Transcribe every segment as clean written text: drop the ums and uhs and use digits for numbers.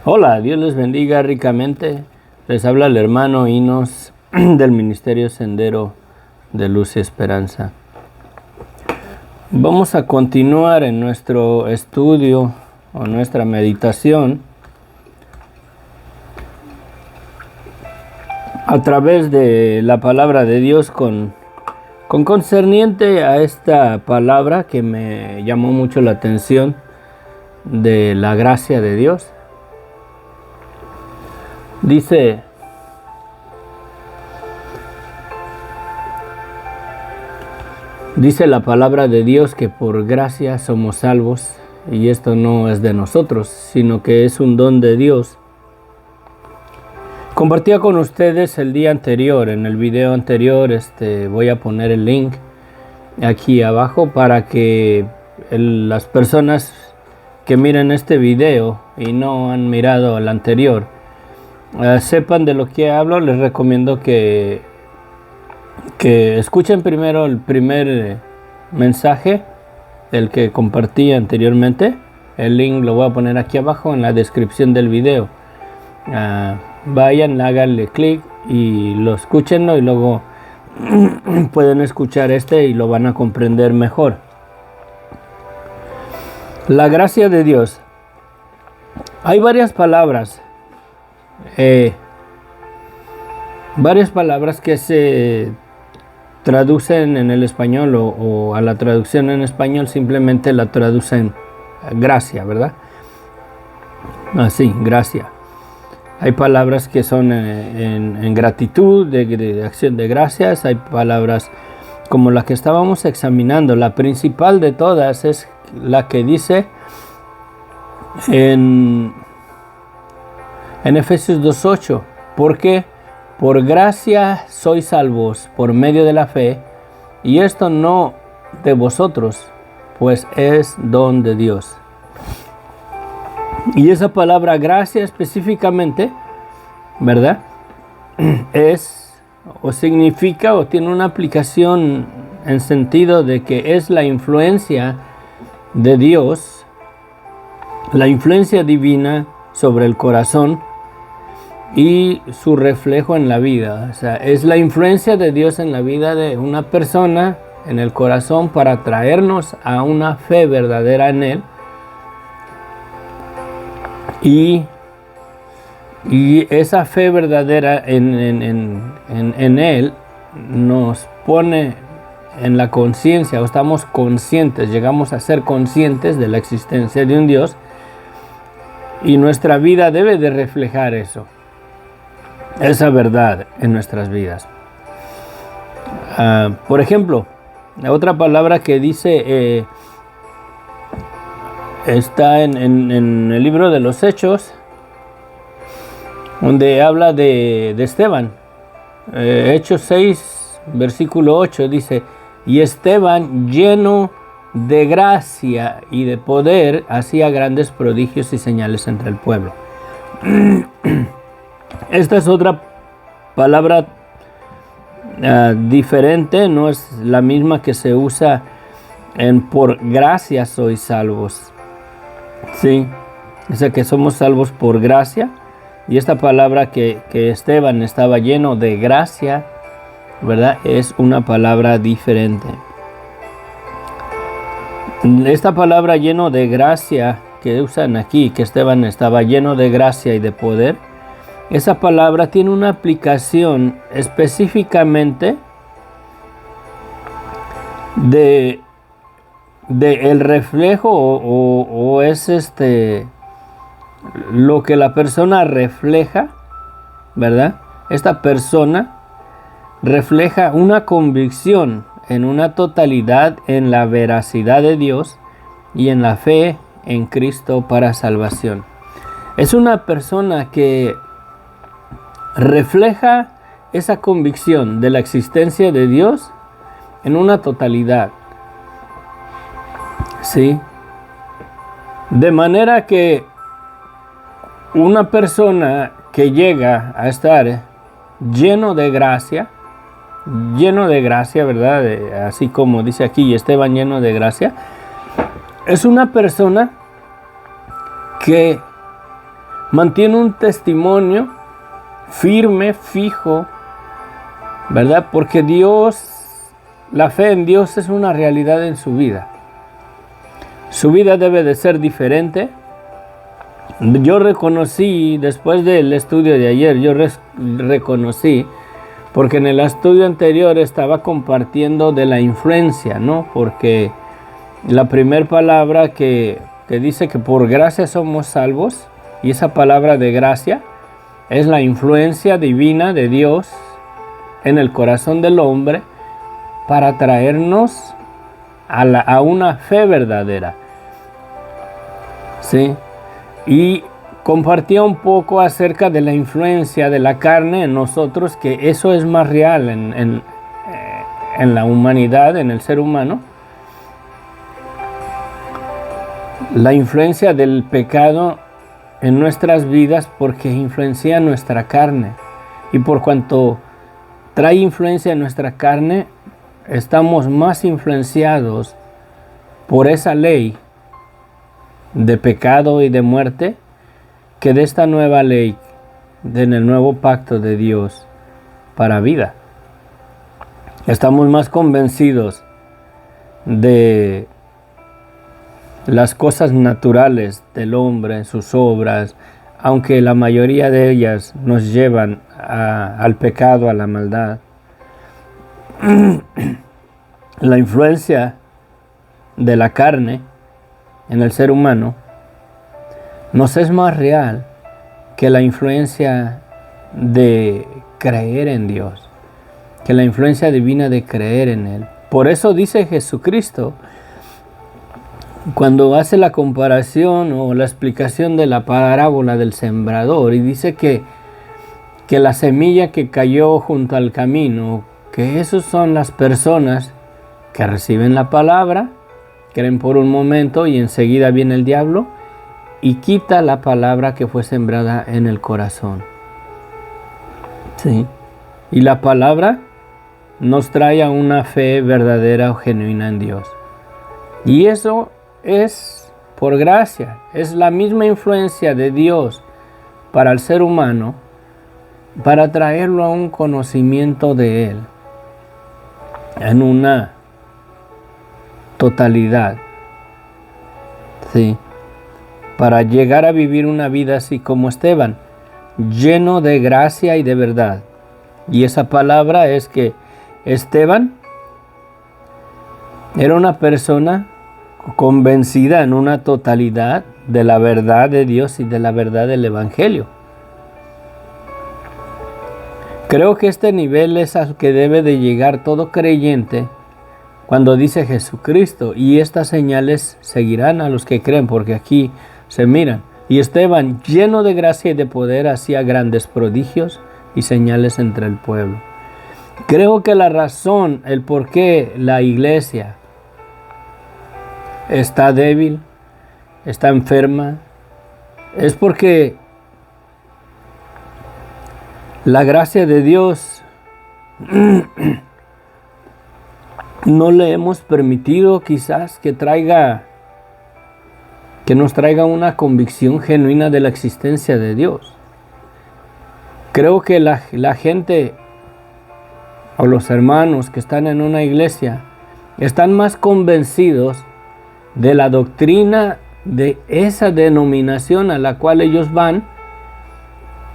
Hola, Dios les bendiga ricamente. Les habla el hermano Inos del Ministerio Sendero de Luz y Esperanza. Vamos a continuar en nuestro estudio o nuestra meditación a través de la palabra de Dios con concerniente a esta palabra que me llamó mucho la atención de la gracia de Dios. Dice la palabra de Dios que por gracia somos salvos, y esto no es de nosotros, sino que es un don de Dios. Compartía con ustedes el día anterior, en el video anterior, voy a poner el link aquí abajo para que las personas que miren este video y no han mirado el anterior, sepan de lo que hablo. Les recomiendo que escuchen primero el primer mensaje, el que compartí anteriormente. El link lo voy a poner aquí abajo en la descripción del video. Vayan, háganle clic y lo escúchenlo, y luego pueden escuchar y lo van a comprender mejor. La gracia de Dios. Hay varias palabras que se traducen en el español, o a la traducción en español simplemente la traducen gracia, ¿verdad? Así, gracia. Hay palabras que son en gratitud, de acción de gracias. Hay palabras como la que estábamos examinando. La principal de todas es la que dice en Efesios 2:8, porque por gracia sois salvos por medio de la fe, y esto no de vosotros, pues es don de Dios. Y esa palabra gracia específicamente, ¿verdad? Es o significa o tiene una aplicación en sentido de que es la influencia de Dios, la influencia divina sobre el corazón y su reflejo en la vida. O sea, es la influencia de Dios en la vida de una persona, en el corazón, para traernos a una fe verdadera en Él. Y esa fe verdadera en Él nos pone en la conciencia, o estamos conscientes, llegamos a ser conscientes de la existencia de un Dios, y nuestra vida debe de reflejar esa verdad en nuestras vidas. Por ejemplo, la otra palabra que dice está en el libro de los Hechos, donde habla de Esteban. Hechos 6, versículo 8 dice: y Esteban, lleno de gracia y de poder, hacía grandes prodigios y señales entre el pueblo. Esta es otra palabra diferente, no es la misma que se usa en por gracia sois salvos. Sí, o sea que somos salvos por gracia. Y esta palabra que Esteban estaba lleno de gracia, ¿verdad? Es una palabra diferente. Esta palabra lleno de gracia que usan aquí, que Esteban estaba lleno de gracia y de poder, esa palabra tiene una aplicación específicamente de el reflejo o es lo que la persona refleja, ¿verdad? Esta persona refleja una convicción en una totalidad en la veracidad de Dios y en la fe en Cristo para salvación. Es una persona que refleja esa convicción de la existencia de Dios en una totalidad. Sí. De manera que una persona que llega a estar lleno de gracia, ¿verdad? Así como dice aquí, Esteban lleno de gracia, es una persona que mantiene un testimonio firme, fijo, ¿verdad? Porque la fe en Dios es una realidad en su vida. Su vida debe de ser diferente. Yo reconocí, después del estudio de ayer, reconocí, porque en el estudio anterior estaba compartiendo de la influencia, ¿no? Porque la primera palabra que dice que por gracia somos salvos, y esa palabra de gracia es la influencia divina de Dios en el corazón del hombre para traernos a una fe verdadera. ¿Sí? Y compartía un poco acerca de la influencia de la carne en nosotros, que eso es más real en la humanidad, en el ser humano. La influencia del pecado en nuestras vidas, porque influencia nuestra carne. Y por cuanto trae influencia en nuestra carne, estamos más influenciados por esa ley de pecado y de muerte que de esta nueva ley en el nuevo pacto de Dios para vida. Estamos más convencidos de las cosas naturales del hombre, sus obras, aunque la mayoría de ellas nos llevan al pecado, a la maldad. La influencia de la carne en el ser humano nos es más real que la influencia de creer en Dios, que la influencia divina de creer en Él. Por eso dice Jesucristo, cuando hace la comparación o la explicación de la parábola del sembrador, y dice que la semilla que cayó junto al camino, que esos son las personas que reciben la palabra, creen por un momento y enseguida viene el diablo y quita la palabra que fue sembrada en el corazón. Sí. Y la palabra nos trae a una fe verdadera o genuina en Dios. Y eso es por gracia, es la misma influencia de Dios para el ser humano, para traerlo a un conocimiento de Él, en una totalidad, ¿sí? Para llegar a vivir una vida así como Esteban, lleno de gracia y de verdad. Y esa palabra es que Esteban era una persona convencida en una totalidad de la verdad de Dios y de la verdad del Evangelio. Creo que este nivel es al que debe de llegar todo creyente cuando dice Jesucristo, y estas señales seguirán a los que creen, porque aquí se miran. Y Esteban, lleno de gracia y de poder, hacía grandes prodigios y señales entre el pueblo. Creo que la razón, el por qué la iglesia está débil, está enferma, es porque la gracia de Dios no le hemos permitido quizás que nos traiga una convicción genuina de la existencia de Dios. Creo que la gente o los hermanos que están en una iglesia están más convencidos de la doctrina de esa denominación a la cual ellos van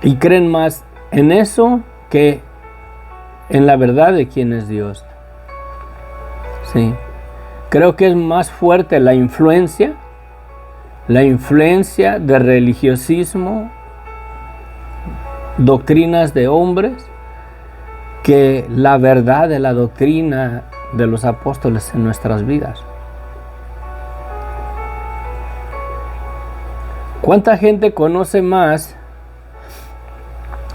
y creen más en eso que en la verdad de quién es Dios. Sí. Creo que es más fuerte la influencia de religiosismo, doctrinas de hombres, que la verdad de la doctrina de los apóstoles en nuestras vidas. ¿Cuánta gente conoce más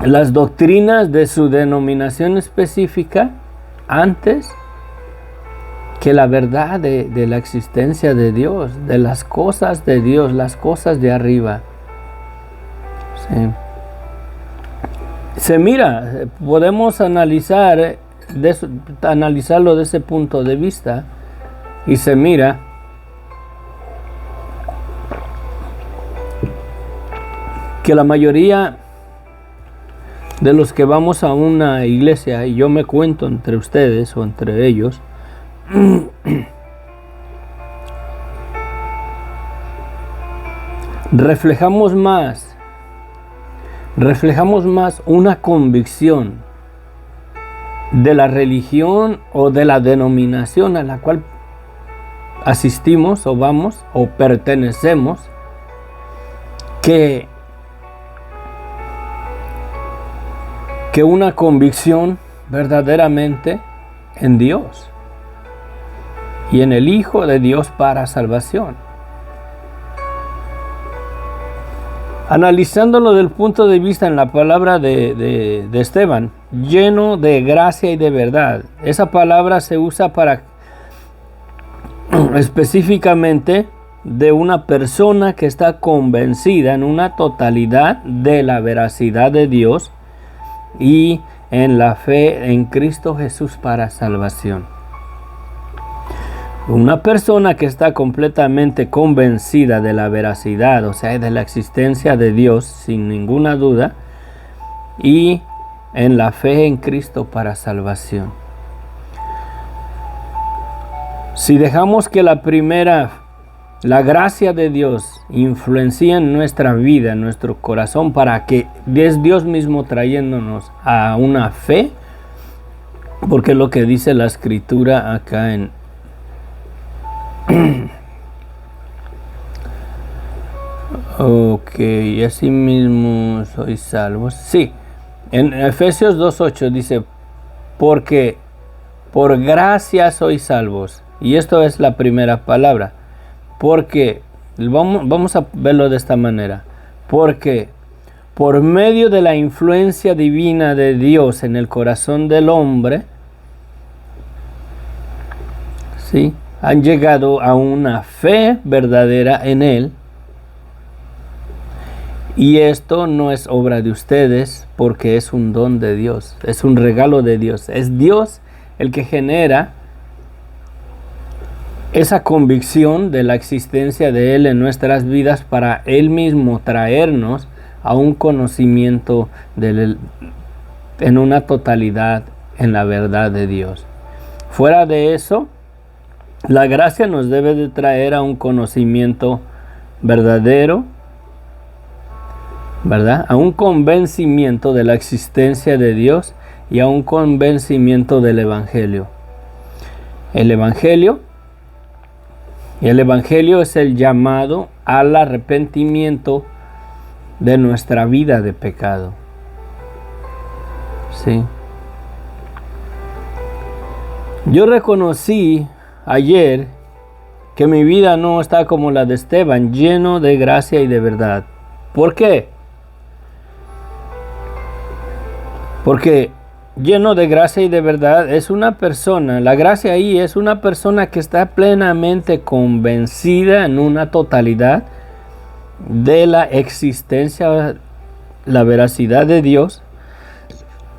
las doctrinas de su denominación específica antes que la verdad de la existencia de Dios, de las cosas de Dios, las cosas de arriba? Sí. Se mira, podemos analizarlo de ese punto de vista, y se mira que la mayoría de los que vamos a una iglesia, y yo me cuento entre ustedes o entre ellos, reflejamos más una convicción de la religión o de la denominación a la cual asistimos o vamos o pertenecemos, que una convicción verdaderamente en Dios y en el Hijo de Dios para salvación. Analizándolo del punto de vista en la palabra de Esteban, lleno de gracia y de verdad. Esa palabra se usa para específicamente de una persona que está convencida en una totalidad de la veracidad de Dios y en la fe en Cristo Jesús para salvación. Una persona que está completamente convencida de la veracidad, o sea, de la existencia de Dios sin ninguna duda, y en la fe en Cristo para salvación. Si dejamos que la gracia de Dios influencia en nuestra vida, en nuestro corazón, para que es Dios mismo trayéndonos a una fe, porque es lo que dice la Escritura acá en ok, así mismo sois salvos. Sí, en Efesios 2:8 dice, porque por gracia sois salvos. Y esto es la primera palabra. Porque, vamos a verlo de esta manera. Porque por medio de la influencia divina de Dios en el corazón del hombre, ¿sí?, han llegado a una fe verdadera en Él. Y esto no es obra de ustedes, porque es un don de Dios, es un regalo de Dios. Es Dios el que genera esa convicción de la existencia de Él en nuestras vidas para Él mismo traernos a un conocimiento en una totalidad en la verdad de Dios. Fuera de eso, la gracia nos debe de traer a un conocimiento verdadero, ¿verdad? A un convencimiento de la existencia de Dios y a un convencimiento del Evangelio. El Evangelio es el llamado al arrepentimiento de nuestra vida de pecado. Sí. Yo reconocí ayer que mi vida no está como la de Esteban, lleno de gracia y de verdad. ¿Por qué? Porque lleno de gracia y de verdad es una persona, la gracia ahí es una persona que está plenamente convencida en una totalidad de la existencia, la veracidad de Dios,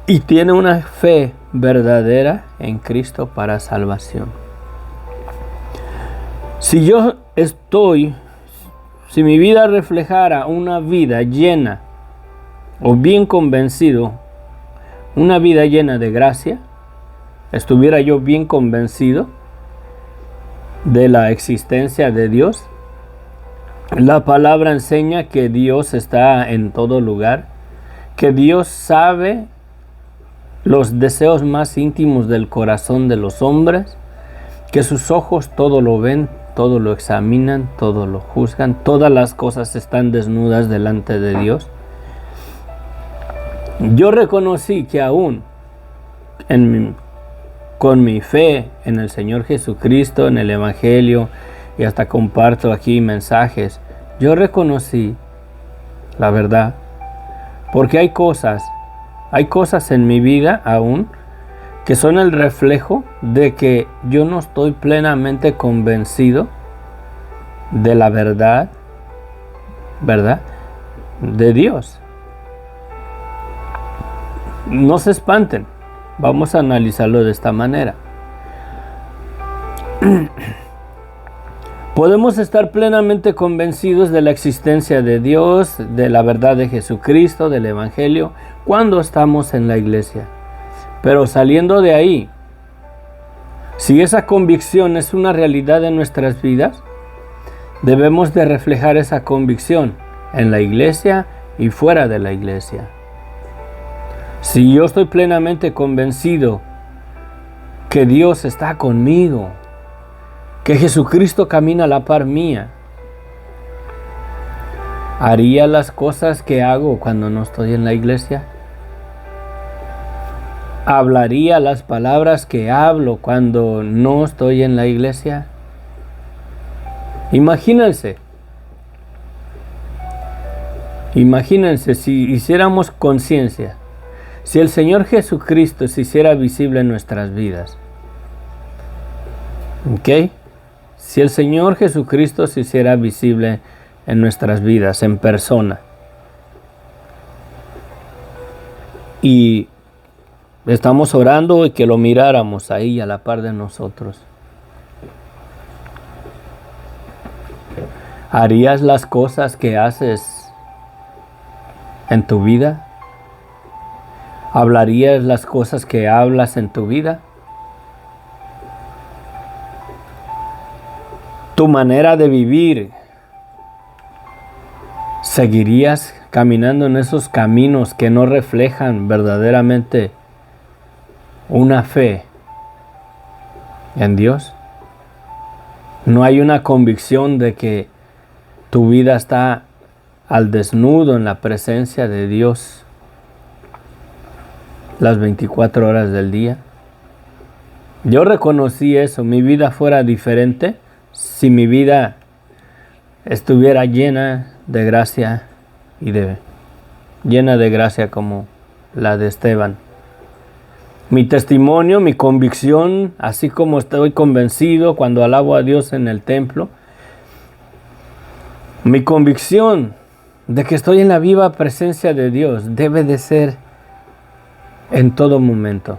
y tiene una fe verdadera en Cristo para salvación. Si mi vida reflejara una vida llena o bien convencido, una vida llena de gracia, estuviera yo bien convencido de la existencia de Dios. La palabra enseña que Dios está en todo lugar, que Dios sabe los deseos más íntimos del corazón de los hombres, que sus ojos todo lo ven, todo lo examinan, todo lo juzgan, todas las cosas están desnudas delante de Dios. Yo reconocí que aún con mi fe en el Señor Jesucristo, en el Evangelio, y hasta comparto aquí mensajes, yo reconocí la verdad, porque hay cosas en mi vida aún que son el reflejo de que yo no estoy plenamente convencido de la verdad de Dios. No se espanten, vamos a analizarlo de esta manera. Podemos estar plenamente convencidos de la existencia de Dios, de la verdad de Jesucristo, del Evangelio, cuando estamos en la iglesia. Pero saliendo de ahí, si esa convicción es una realidad en nuestras vidas, debemos de reflejar esa convicción en la iglesia y fuera de la iglesia. Si yo estoy plenamente convencido que Dios está conmigo, que Jesucristo camina a la par mía, ¿haría las cosas que hago cuando no estoy en la iglesia? ¿Hablaría las palabras que hablo cuando no estoy en la iglesia? Imagínense si hiciéramos conciencia, si el Señor Jesucristo se hiciera visible en nuestras vidas. ¿Ok? Si el Señor Jesucristo se hiciera visible en nuestras vidas, en persona. Y estamos orando y que lo miráramos ahí a la par de nosotros. ¿Harías las cosas que haces en tu vida? ¿Hablarías las cosas que hablas en tu vida? ¿Tu manera de vivir, seguirías caminando en esos caminos que no reflejan verdaderamente una fe en Dios? ¿No hay una convicción de que tu vida está al desnudo en la presencia de Dios las 24 horas del día? Yo reconocí eso. Mi vida fuera diferente si mi vida estuviera llena de gracia llena de gracia como la de Esteban. Mi testimonio, mi convicción, así como estoy convencido cuando alabo a Dios en el templo, mi convicción de que estoy en la viva presencia de Dios debe de ser en todo momento,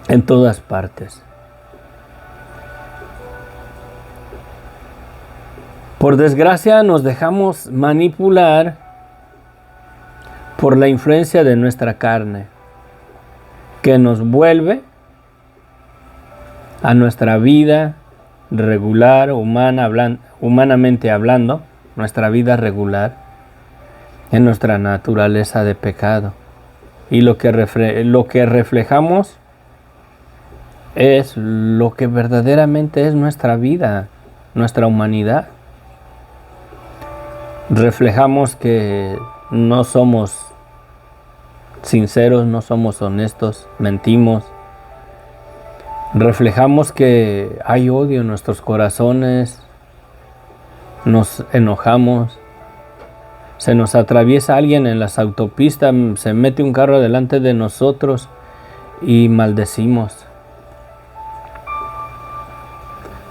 en todas partes. Por desgracia nos dejamos manipular por la influencia de nuestra carne, que nos vuelve a nuestra vida regular, humanamente hablando, nuestra vida regular, en nuestra naturaleza de pecado. Y lo que reflejamos es lo que verdaderamente es nuestra vida, nuestra humanidad. Reflejamos que no somos sinceros, no somos honestos, mentimos. Reflejamos que hay odio en nuestros corazones, nos enojamos, se nos atraviesa alguien en las autopistas, se mete un carro delante de nosotros y maldecimos.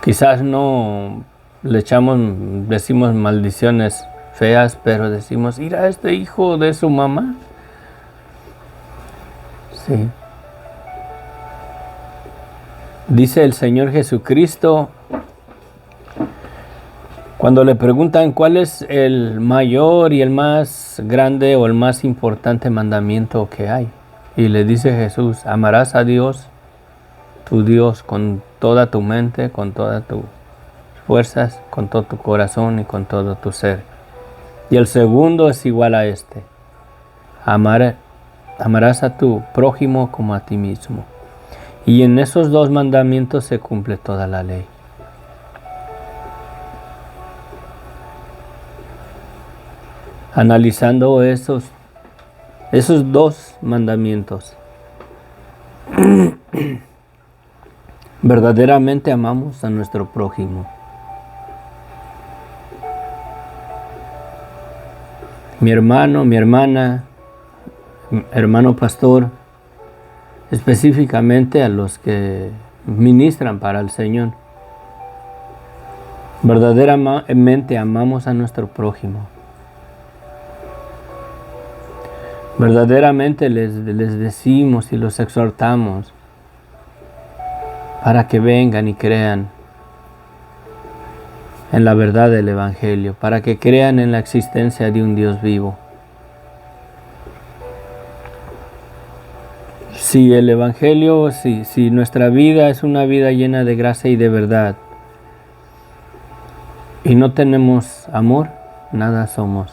Quizás no decimos maldiciones feas, pero decimos, mira este hijo de su mamá. Sí. Dice el Señor Jesucristo, cuando le preguntan cuál es el mayor y el más grande o el más importante mandamiento que hay, y le dice Jesús, amarás a Dios, tu Dios, con toda tu mente, con todas tus fuerzas, con todo tu corazón y con todo tu ser. Y el segundo es igual a este, amarás a tu prójimo como a ti mismo. Y en esos dos mandamientos se cumple toda la ley. Analizando esos dos mandamientos, verdaderamente amamos a nuestro prójimo. Mi hermano, mi hermana, hermano pastor, específicamente a los que ministran para el Señor. Verdaderamente amamos a nuestro prójimo. Verdaderamente les decimos y los exhortamos para que vengan y crean en la verdad del Evangelio, para que crean en la existencia de un Dios vivo. Si el Evangelio, si nuestra vida es una vida llena de gracia y de verdad, y no tenemos amor, nada somos.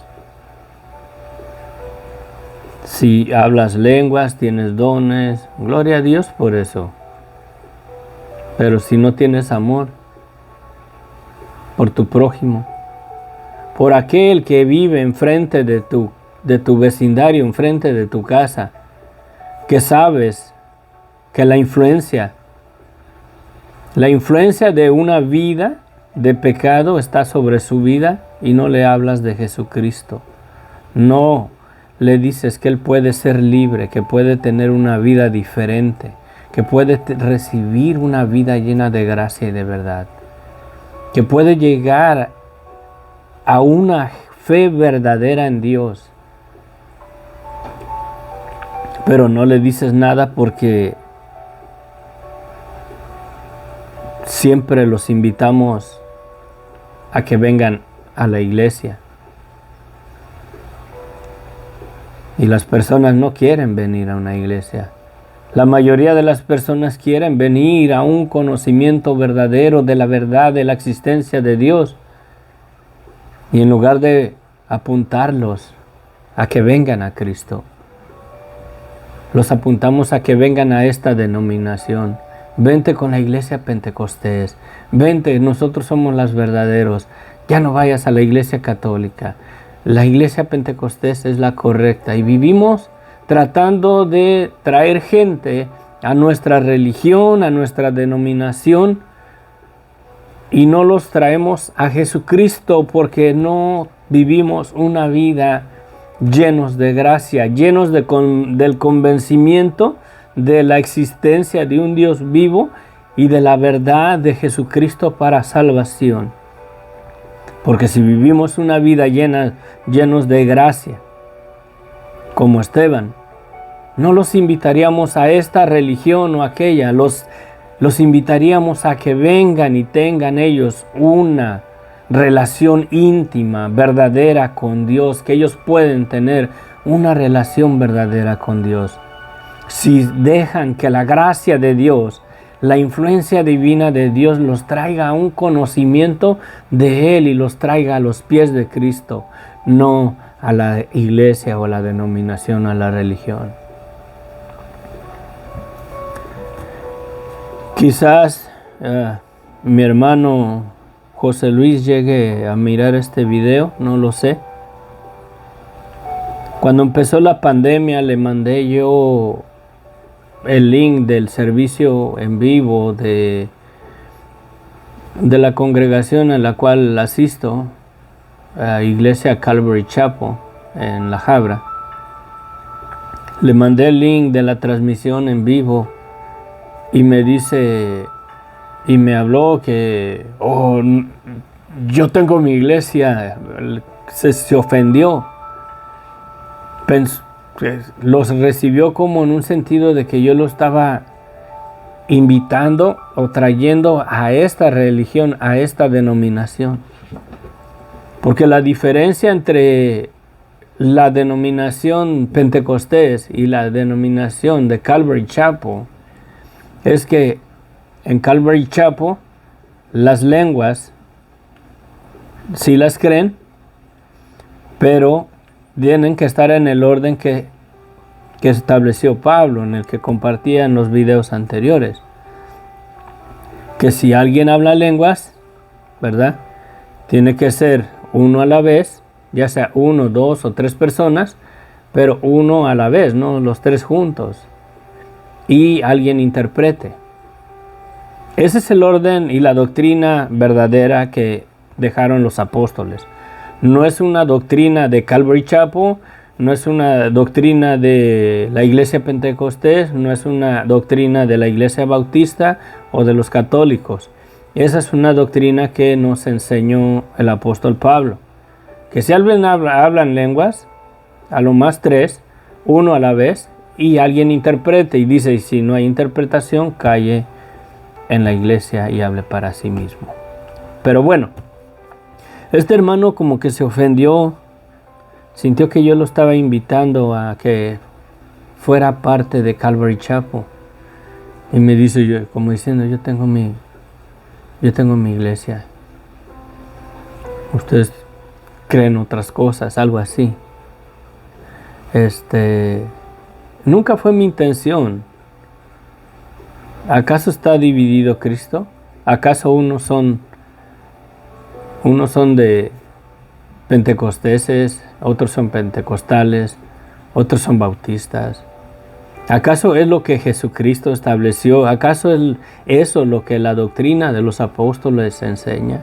Si hablas lenguas, tienes dones, gloria a Dios por eso. Pero si no tienes amor por tu prójimo, por aquel que vive enfrente de tu vecindario, enfrente de tu casa, que sabes que la influencia de una vida de pecado está sobre su vida y no le hablas de Jesucristo. No le dices que él puede ser libre, que puede tener una vida diferente, que puede recibir una vida llena de gracia y de verdad, que puede llegar a una fe verdadera en Dios. Pero no le dices nada porque siempre los invitamos a que vengan a la iglesia. Y las personas no quieren venir a una iglesia. La mayoría de las personas quieren venir a un conocimiento verdadero de la verdad, de la existencia de Dios. Y en lugar de apuntarlos a que vengan a Cristo, los apuntamos a que vengan a esta denominación. Vente con la iglesia Pentecostés. Vente, nosotros somos los verdaderos. Ya no vayas a la iglesia católica. La iglesia Pentecostés es la correcta. Y vivimos tratando de traer gente a nuestra religión, a nuestra denominación. Y no los traemos a Jesucristo porque no vivimos una vida llenos de gracia, llenos del convencimiento de la existencia de un Dios vivo y de la verdad de Jesucristo para salvación. Porque si vivimos una vida llenos de gracia, como Esteban, no los invitaríamos a esta religión o aquella, los invitaríamos a que vengan y tengan ellos una relación íntima, verdadera con Dios, que ellos pueden tener una relación verdadera con Dios. Si dejan que la gracia de Dios, la influencia divina de Dios los traiga a un conocimiento de Él y los traiga a los pies de Cristo, no a la iglesia o a la denominación, a la religión. Quizás mi hermano José Luis llegue a mirar este video, no lo sé. Cuando empezó la pandemia le mandé yo el link del servicio en vivo de la congregación a la cual asisto, a Iglesia Calvary Chapel en La Habra. Le mandé el link de la transmisión en vivo y me dice, y me habló que, yo tengo mi iglesia, se ofendió. Los recibió como en un sentido de que yo lo estaba invitando o trayendo a esta religión, a esta denominación. Porque la diferencia entre la denominación Pentecostés y la denominación de Calvary Chapel es que en Calvary Chapel las lenguas sí las creen, pero tienen que estar en el orden que estableció Pablo, en el que compartía en los videos anteriores. Que si alguien habla lenguas, ¿verdad? Tiene que ser uno a la vez, ya sea 1, 2 o 3 personas, pero uno a la vez, no los 3 juntos. Y alguien interprete. Ese es el orden y la doctrina verdadera que dejaron los apóstoles. No es una doctrina de Calvary Chapel, no es una doctrina de la iglesia Pentecostés, no es una doctrina de la iglesia bautista o de los católicos. Esa es una doctrina que nos enseñó el apóstol Pablo. Que si alguien habla en lenguas, a lo más 3, uno a la vez, y alguien interprete y dice, y si no hay interpretación, calle en la iglesia y hable para sí mismo. Pero bueno, Este hermano como que se ofendió, sintió que yo lo estaba invitando a que fuera parte de Calvary Chapel. Y me dice, yo, como diciendo, yo tengo mi iglesia. Ustedes creen otras cosas, algo así. Nunca fue mi intención. ¿Acaso está dividido Cristo? ¿Acaso unos son de pentecosteses, otros son pentecostales, otros son bautistas? ¿Acaso es lo que Jesucristo estableció? ¿Acaso es eso lo que la doctrina de los apóstoles enseña?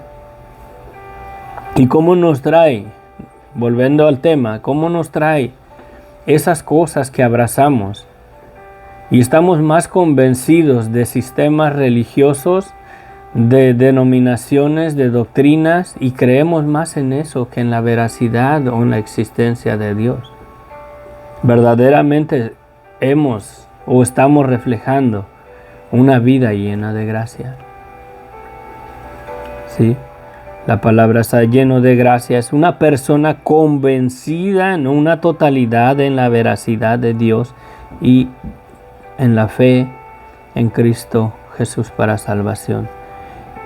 ¿Y cómo nos trae, volviendo al tema, cómo nos trae esas cosas que abrazamos y estamos más convencidos de sistemas religiosos, de denominaciones, de doctrinas, y creemos más en eso que en la veracidad o en la existencia de Dios? Verdaderamente hemos o estamos reflejando una vida llena de gracia. ¿Sí? La palabra está lleno de gracia. Es una persona convencida en una totalidad en la veracidad de Dios y en la fe en Cristo Jesús para salvación.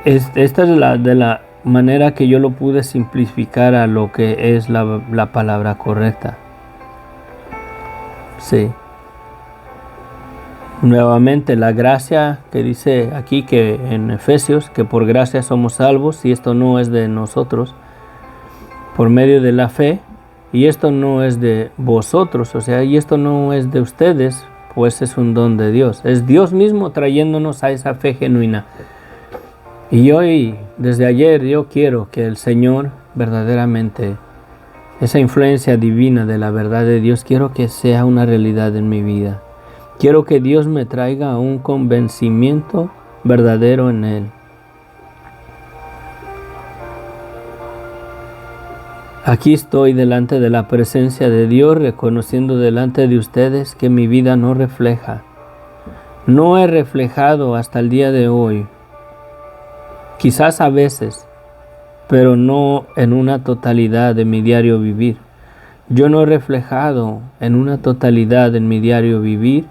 Esta es de la manera que yo lo pude simplificar a lo que es la palabra correcta. Sí. Nuevamente la gracia que dice aquí que en Efesios, que por gracia somos salvos, y esto no es de nosotros, por medio de la fe, y esto no es de vosotros, o sea, y esto no es de ustedes, pues es un don de Dios. Es Dios mismo trayéndonos a esa fe genuina. Y hoy, desde ayer, yo quiero que el Señor verdaderamente, esa influencia divina de la verdad de Dios, quiero que sea una realidad en mi vida. Quiero que Dios me traiga un convencimiento verdadero en Él. Aquí estoy delante de la presencia de Dios, reconociendo delante de ustedes que mi vida no he reflejado hasta el día de hoy. Quizás a veces, pero no en una totalidad de mi diario vivir. Yo no he reflejado en una totalidad en mi diario vivir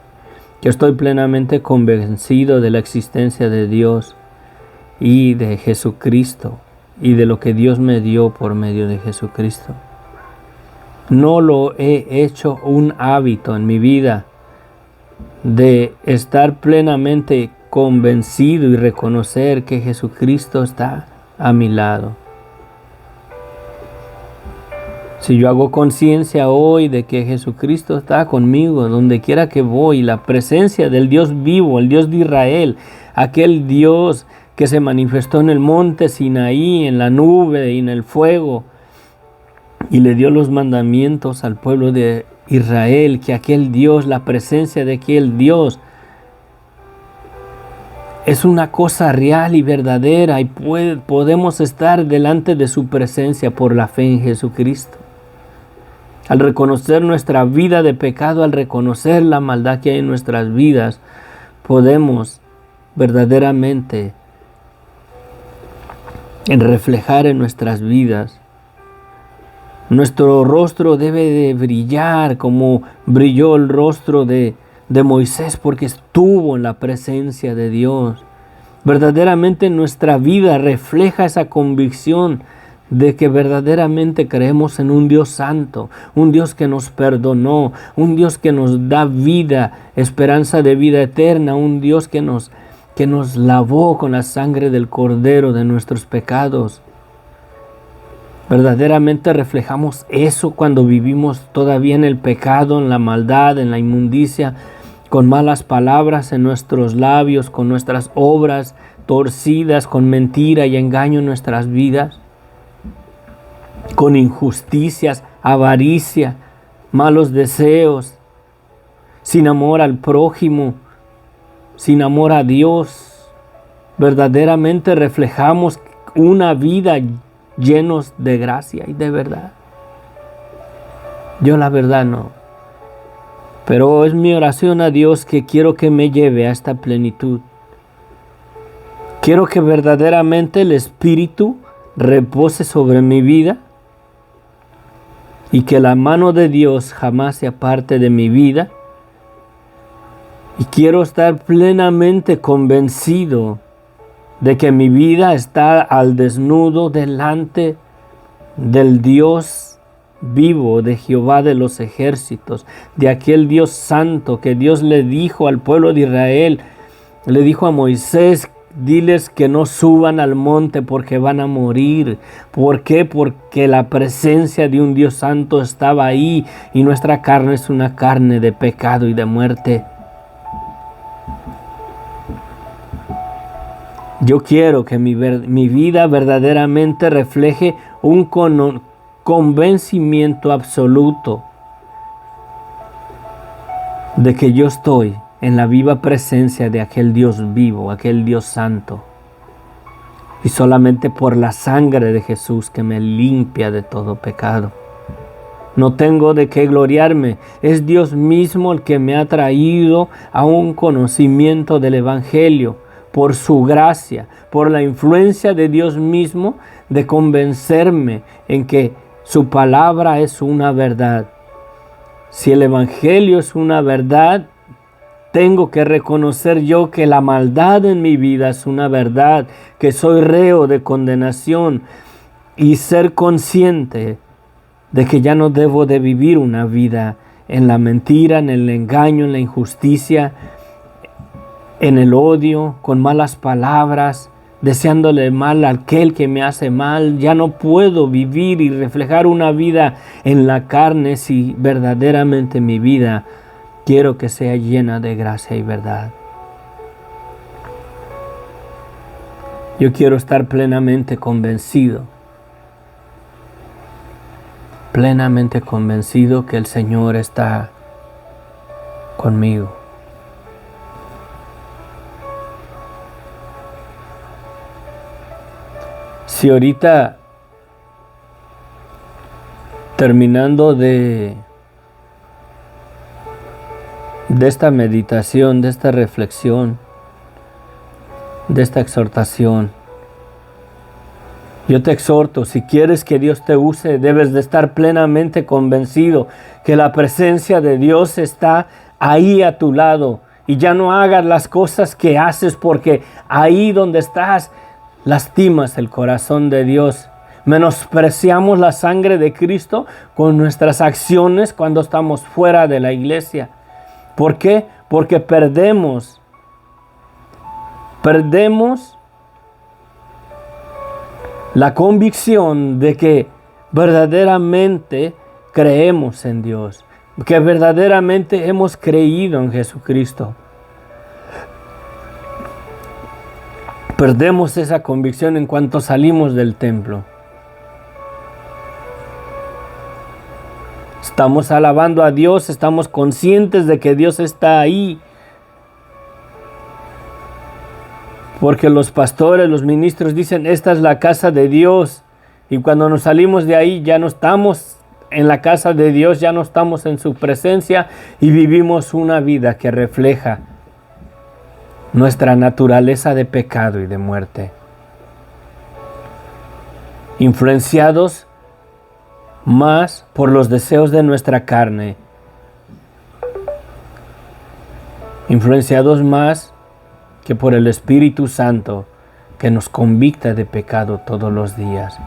que estoy plenamente convencido de la existencia de Dios y de Jesucristo y de lo que Dios me dio por medio de Jesucristo. No lo he hecho un hábito en mi vida de estar plenamente convencido y reconocer que Jesucristo está a mi lado. Si yo hago conciencia hoy de que Jesucristo está conmigo donde quiera que voy, la presencia del Dios vivo, el Dios de Israel, aquel Dios que se manifestó en el monte Sinaí, en la nube y en el fuego, y le dio los mandamientos al pueblo de Israel, que aquel Dios, la presencia de aquel Dios, es una cosa real y verdadera, y podemos estar delante de su presencia por la fe en Jesucristo. Al reconocer nuestra vida de pecado, al reconocer la maldad que hay en nuestras vidas, podemos verdaderamente reflejar en nuestras vidas. Nuestro rostro debe de brillar como brilló el rostro de Moisés, porque estuvo en la presencia de Dios. Verdaderamente nuestra vida refleja esa convicción de que verdaderamente creemos en un Dios santo, un Dios que nos perdonó, un Dios que nos da vida, esperanza de vida eterna, un Dios que nos lavó con la sangre del Cordero de nuestros pecados. Verdaderamente reflejamos eso cuando vivimos todavía en el pecado, en la maldad, en la inmundicia, con malas palabras en nuestros labios, con nuestras obras torcidas, con mentira y engaño en nuestras vidas, con injusticias, avaricia, malos deseos, sin amor al prójimo, sin amor a Dios. Verdaderamente reflejamos una vida llenos de gracia y de verdad. Yo la verdad no. Pero es mi oración a Dios que quiero que me lleve a esta plenitud. Quiero que verdaderamente el Espíritu repose sobre mi vida y que la mano de Dios jamás se aparte de mi vida. Y quiero estar plenamente convencido de que mi vida está al desnudo delante del Dios vivo, de Jehová de los ejércitos, de aquel Dios santo que Dios le dijo al pueblo de Israel, le dijo a Moisés: diles que no suban al monte porque van a morir. ¿Por qué? Porque la presencia de un Dios santo estaba ahí y nuestra carne es una carne de pecado y de muerte. Yo quiero que mi vida verdaderamente refleje un convencimiento absoluto de que yo estoy en la viva presencia de aquel Dios vivo, aquel Dios santo. Y solamente por la sangre de Jesús que me limpia de todo pecado. No tengo de qué gloriarme. Es Dios mismo el que me ha traído a un conocimiento del Evangelio. Por su gracia, por la influencia de Dios mismo, de convencerme en que su palabra es una verdad. Si el Evangelio es una verdad, tengo que reconocer yo que la maldad en mi vida es una verdad, que soy reo de condenación y ser consciente de que ya no debo de vivir una vida en la mentira, en el engaño, en la injusticia, en el odio, con malas palabras, deseándole mal a aquel que me hace mal. Ya no puedo vivir y reflejar una vida en la carne si verdaderamente mi vida quiero que sea llena de gracia y verdad. Yo quiero estar plenamente convencido que el Señor está conmigo. Si ahorita, terminando de esta meditación, de esta reflexión, de esta exhortación, yo te exhorto, si quieres que Dios te use, debes de estar plenamente convencido que la presencia de Dios está ahí a tu lado. Y ya no hagas las cosas que haces porque ahí donde estás lastimas el corazón de Dios. Menospreciamos la sangre de Cristo con nuestras acciones cuando estamos fuera de la iglesia. ¿Por qué? Porque perdemos la convicción de que verdaderamente creemos en Dios, que verdaderamente hemos creído en Jesucristo. Perdemos esa convicción en cuanto salimos del templo. Estamos alabando a Dios, estamos conscientes de que Dios está ahí. Porque los pastores, los ministros dicen, esta es la casa de Dios. Y cuando nos salimos de ahí ya no estamos en la casa de Dios, ya no estamos en su presencia y vivimos una vida que refleja nuestra naturaleza de pecado y de muerte. Influenciados más por los deseos de nuestra carne. Influenciados más que por el Espíritu Santo que nos convicta de pecado todos los días.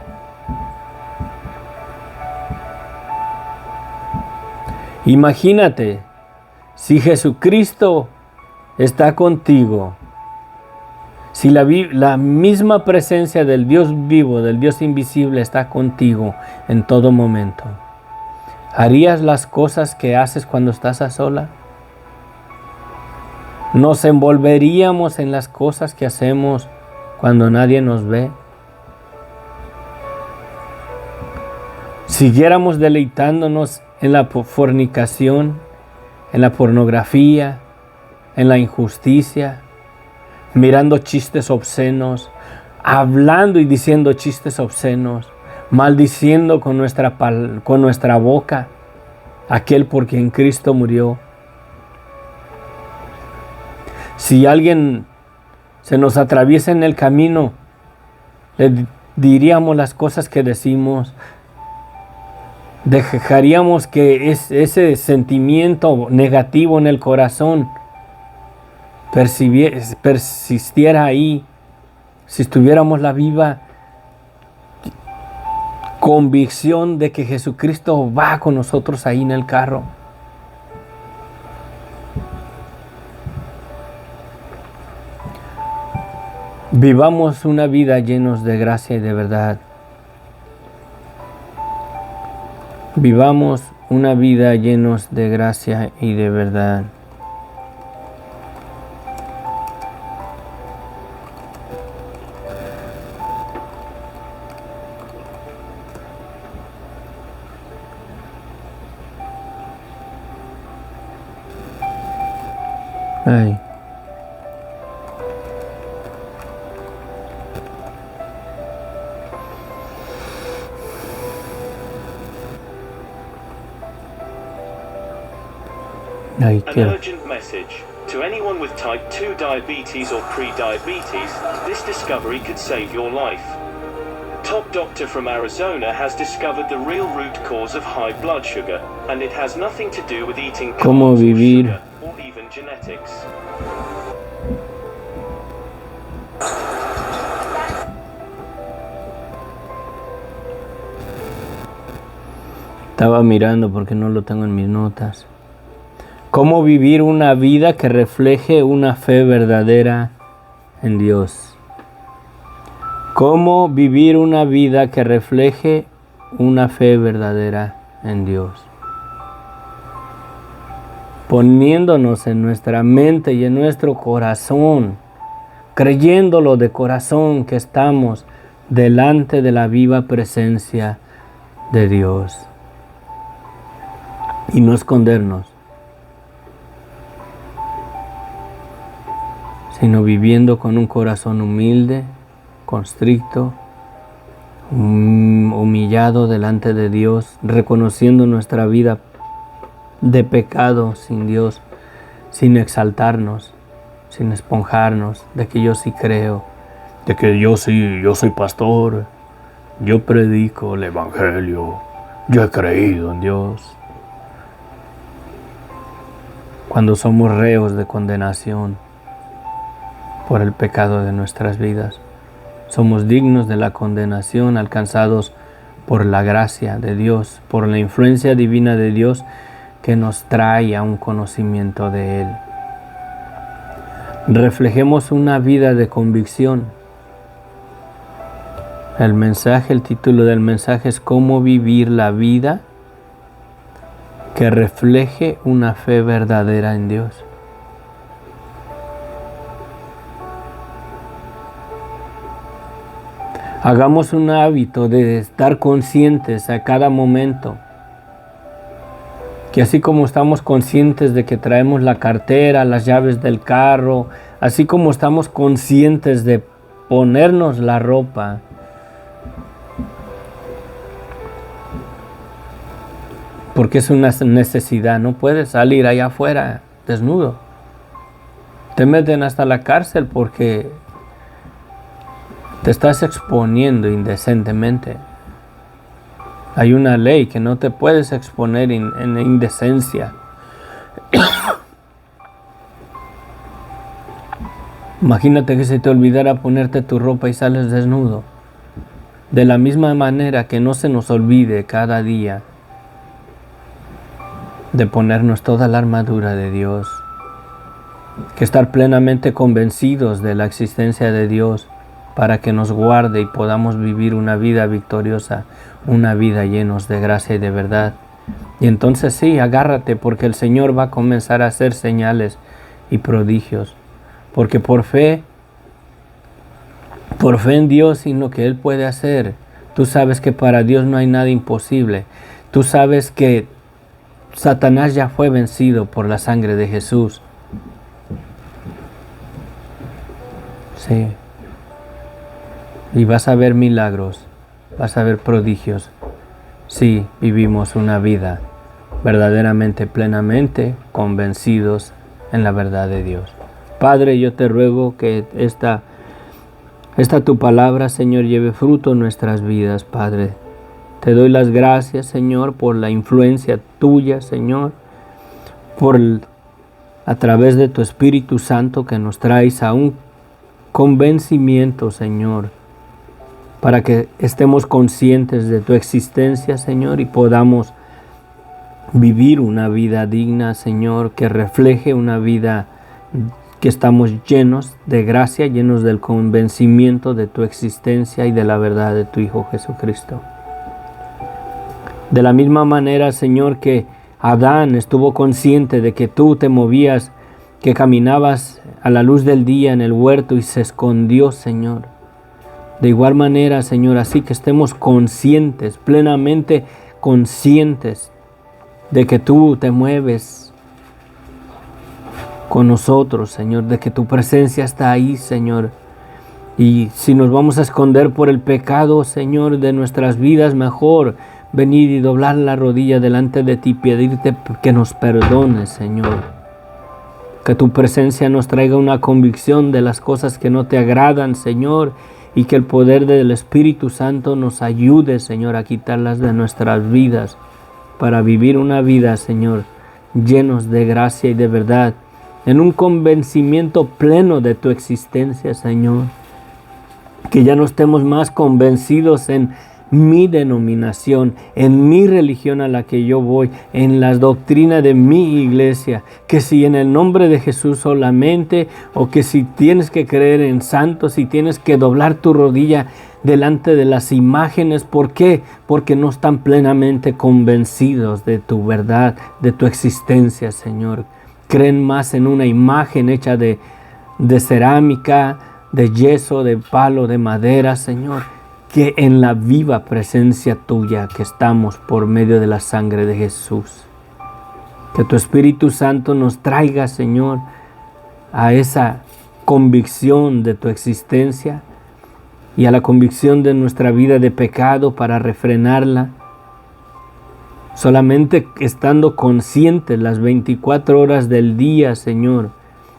Imagínate, si Jesucristo está contigo, si la misma presencia del Dios vivo, del Dios invisible está contigo en todo momento, ¿harías las cosas que haces cuando estás a sola? ¿Nos envolveríamos en las cosas que hacemos cuando nadie nos ve? ¿Siguiéramos deleitándonos en la fornicación, en la pornografía, en la injusticia, mirando chistes obscenos, hablando y diciendo chistes obscenos, maldiciendo con nuestra boca aquel por quien Cristo murió? Si alguien se nos atraviesa en el camino, le diríamos las cosas que decimos, dejaríamos que ese sentimiento negativo en el corazón persistiera ahí, si tuviéramos la viva convicción de que Jesucristo va con nosotros ahí en el carro. Vivamos una vida llenos de gracia y de verdad. Vivamos una vida llenos de gracia y de verdad. Ay. An urgent message. To anyone with type 2 diabetes or pre-diabetes, this discovery could save your life. Top doctor from Arizona has discovered the real root cause of high blood sugar, and it has nothing to do with eating ¿Cómo carbs or vivir? sugar, or even genetics. Estaba mirando porque no lo tengo en mis notas. ¿Cómo vivir una vida que refleje una fe verdadera en Dios? ¿Cómo vivir una vida que refleje una fe verdadera en Dios? Poniéndonos en nuestra mente y en nuestro corazón, creyéndolo de corazón que estamos delante de la viva presencia de Dios. Y no escondernos, sino viviendo con un corazón humilde, constricto, humillado delante de Dios, reconociendo nuestra vida de pecado sin Dios, sin exaltarnos, sin esponjarnos, de que yo sí creo, de que yo soy pastor, yo predico el evangelio, yo he creído en Dios. Cuando somos reos de condenación por el pecado de nuestras vidas, somos dignos de la condenación, alcanzados por la gracia de Dios, por la influencia divina de Dios que nos trae a un conocimiento de Él. Reflejemos una vida de convicción. El título del mensaje es ¿Cómo vivir la vida que refleje una fe verdadera en Dios? Hagamos un hábito de estar conscientes a cada momento, que así como estamos conscientes de que traemos la cartera, las llaves del carro, así como estamos conscientes de ponernos la ropa, porque es una necesidad, no puedes salir allá afuera desnudo. Te meten hasta la cárcel porque te estás exponiendo indecentemente. Hay una ley que no te puedes exponer en indecencia. Imagínate que se te olvidara ponerte tu ropa y sales desnudo. De la misma manera que no se nos olvide cada día de ponernos toda la armadura de Dios, que estar plenamente convencidos de la existencia de Dios para que nos guarde y podamos vivir una vida victoriosa, una vida llenos de gracia y de verdad. Y entonces sí, agárrate, porque el Señor va a comenzar a hacer señales y prodigios, porque por fe en Dios y en lo que Él puede hacer, tú sabes que para Dios no hay nada imposible. Tú sabes que Satanás ya fue vencido por la sangre de Jesús. Sí. Y vas a ver milagros, vas a ver prodigios. Sí, vivimos una vida verdaderamente, plenamente convencidos en la verdad de Dios. Padre, yo te ruego que esta Esta tu palabra, Señor, lleve fruto en nuestras vidas, Padre. Te doy las gracias, Señor, por la influencia tuya, Señor, a través de tu Espíritu Santo que nos traes a un convencimiento, Señor, para que estemos conscientes de tu existencia, Señor, y podamos vivir una vida digna, Señor, que refleje una vida que estamos llenos de gracia, llenos del convencimiento de tu existencia y de la verdad de tu Hijo Jesucristo. De la misma manera, Señor, que Adán estuvo consciente de que tú te movías, que caminabas a la luz del día en el huerto y se escondió, Señor. De igual manera, Señor, así que estemos conscientes, plenamente conscientes de que tú te mueves con nosotros, Señor, de que tu presencia está ahí, Señor. Y si nos vamos a esconder por el pecado, Señor, de nuestras vidas, mejor venir y doblar la rodilla delante de ti, pedirte que nos perdones, Señor. Que tu presencia nos traiga una convicción de las cosas que no te agradan, Señor, y que el poder del Espíritu Santo nos ayude, Señor, a quitarlas de nuestras vidas, para vivir una vida, Señor, llenos de gracia y de verdad, en un convencimiento pleno de tu existencia, Señor. Que ya no estemos más convencidos en mi denominación, en mi religión a la que yo voy, en la doctrina de mi iglesia, que si en el nombre de Jesús solamente, o que si tienes que creer en santos, si tienes que doblar tu rodilla delante de las imágenes. ¿Por qué? Porque no están plenamente convencidos de tu verdad, de tu existencia, Señor. Creen más en una imagen hecha de cerámica, de yeso, de palo, de madera, Señor, que en la viva presencia tuya que estamos por medio de la sangre de Jesús. Que tu Espíritu Santo nos traiga, Señor, a esa convicción de tu existencia y a la convicción de nuestra vida de pecado para refrenarla. Solamente estando conscientes las 24 horas del día, Señor,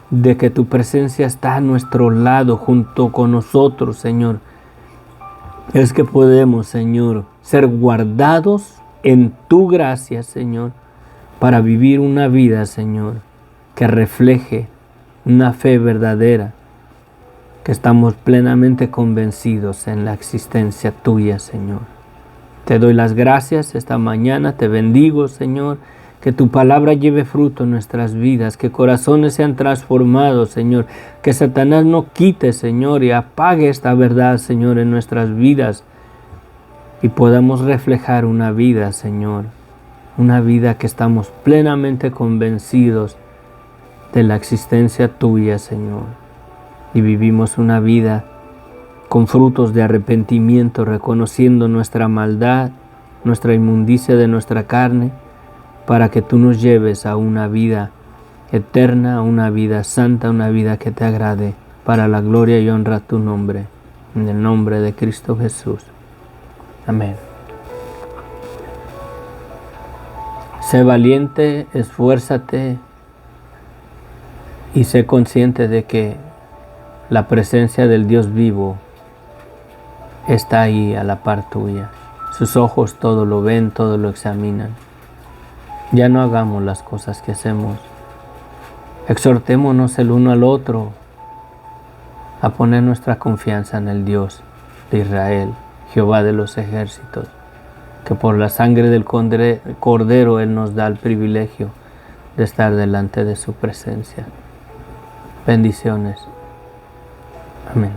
de que tu presencia está a nuestro lado junto con nosotros, Señor, es que podemos, Señor, ser guardados en tu gracia, Señor, para vivir una vida, Señor, que refleje una fe verdadera, que estamos plenamente convencidos en la existencia tuya, Señor. Te doy las gracias esta mañana, te bendigo, Señor, que tu palabra lleve fruto en nuestras vidas, que corazones sean transformados, Señor, que Satanás no quite, Señor, y apague esta verdad, Señor, en nuestras vidas, y podamos reflejar una vida, Señor, una vida que estamos plenamente convencidos de la existencia tuya, Señor, y vivimos una vida con frutos de arrepentimiento, reconociendo nuestra maldad, nuestra inmundicia de nuestra carne, para que tú nos lleves a una vida eterna, a una vida santa, una vida que te agrade, para la gloria y honra tu nombre, en el nombre de Cristo Jesús. Amén. Sé valiente, esfuérzate y sé consciente de que la presencia del Dios vivo está ahí a la par tuya. Sus ojos todo lo ven, todo lo examinan. Ya no hagamos las cosas que hacemos. Exhortémonos el uno al otro a poner nuestra confianza en el Dios de Israel, Jehová de los ejércitos, que por la sangre del Cordero Él nos da el privilegio de estar delante de su presencia. Bendiciones. Amén.